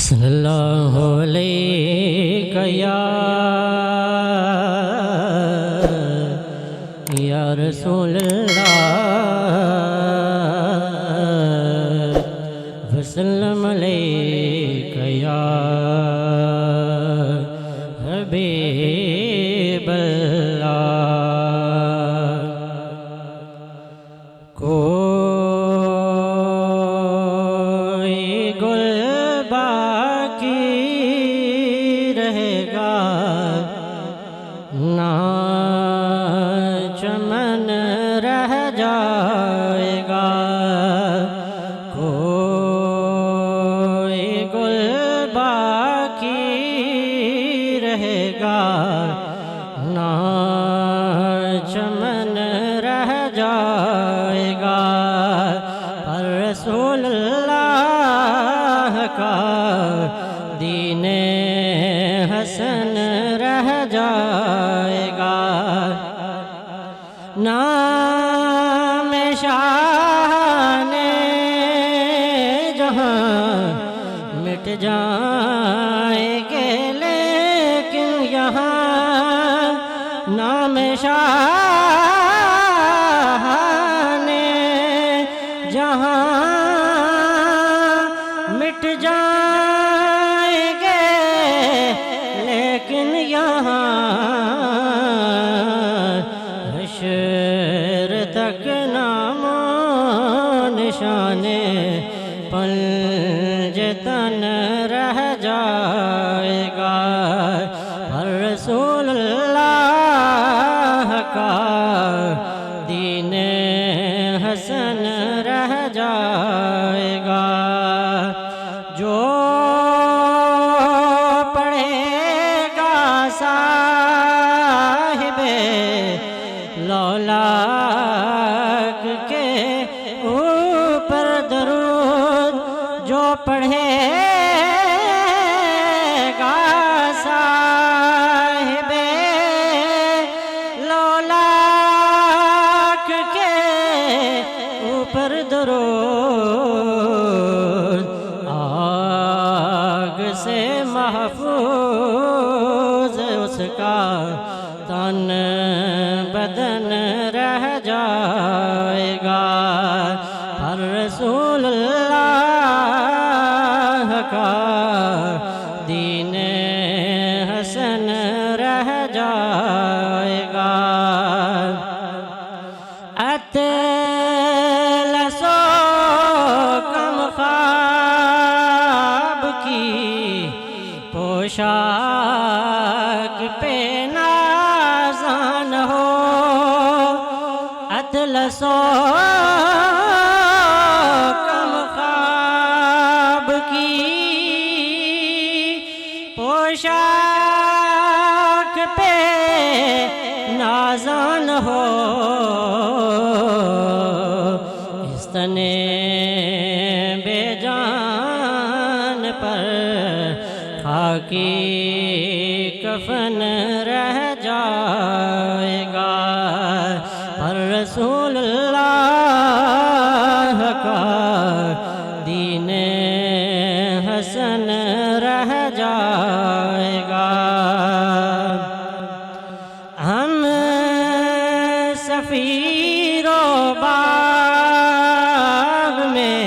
सल्लल्लाहु अलैहि या रसूलल्लाह वसल्लम अलैका या हबीबल्लाह। कोई गुल बाकी रहेगा ना चमन रह जाएगा। कोई गुल बाकी रहेगा ना चमन रह जाएगा। पर रसूलुल्लाह का दीने हसन रह जाएगा। नाम शाने जहाँ मिट जाएंगे लेकिन यहाँ नाम शाने जहाँ मिट जाएंगे लेकिन यहाँ हश्र तक नामो निशाने पंजतन रह जाएगा। पर रसूलुल्लाह का दीने हसन रह जाएगा। जो पढ़ेगा साहिबे लौलाक के ऊपर दरूद, जो पढ़ेगा साहिबे लौलाक के ऊपर दरूद, आग से महफूज उसका तन बदन रह जाएगा। पर रसूलुल्लाह का दीने हसन रह जाएगा। अतलसो कम ख्वाब की पोशाक पे नाज़ान हो। अतलसो कम ख्वाब की पोशाक पे नाज़ान हो। इस तने बेजान पर खाकी कफन रह जाएगा। पर रसूलुल्लाह का दीने हसन रह जाएगा। हम सफीरो बाग में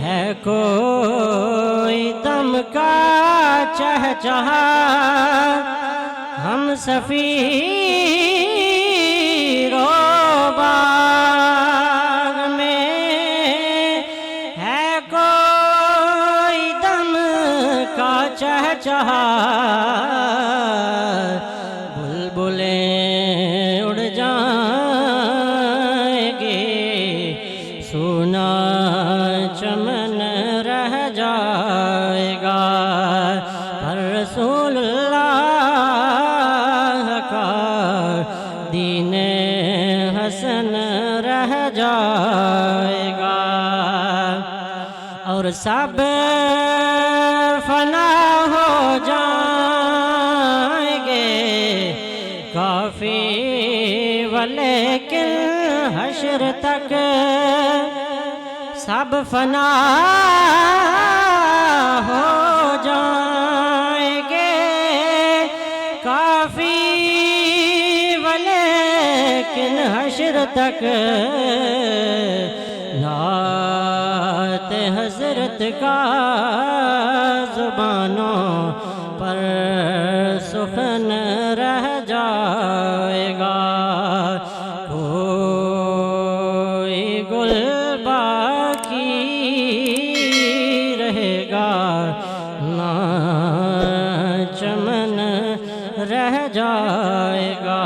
है कोई दम का चहचहा। हम सफीरो बाग में है कोई दम का चहचहा। बुलबुलें उड़ जाएंगे सुना चमन रह जाएगा। पर रसूलुल्लाह का दीने हसन रह जाएगा। और सब फना हो जाएंगे काफी वलेकिन हश्र तक सब फना हो तक नात हजरत का जुबानों पर सुखन रह जाएगा। कोई गुल बाकी रहेगा ना चमन रह जाएगा।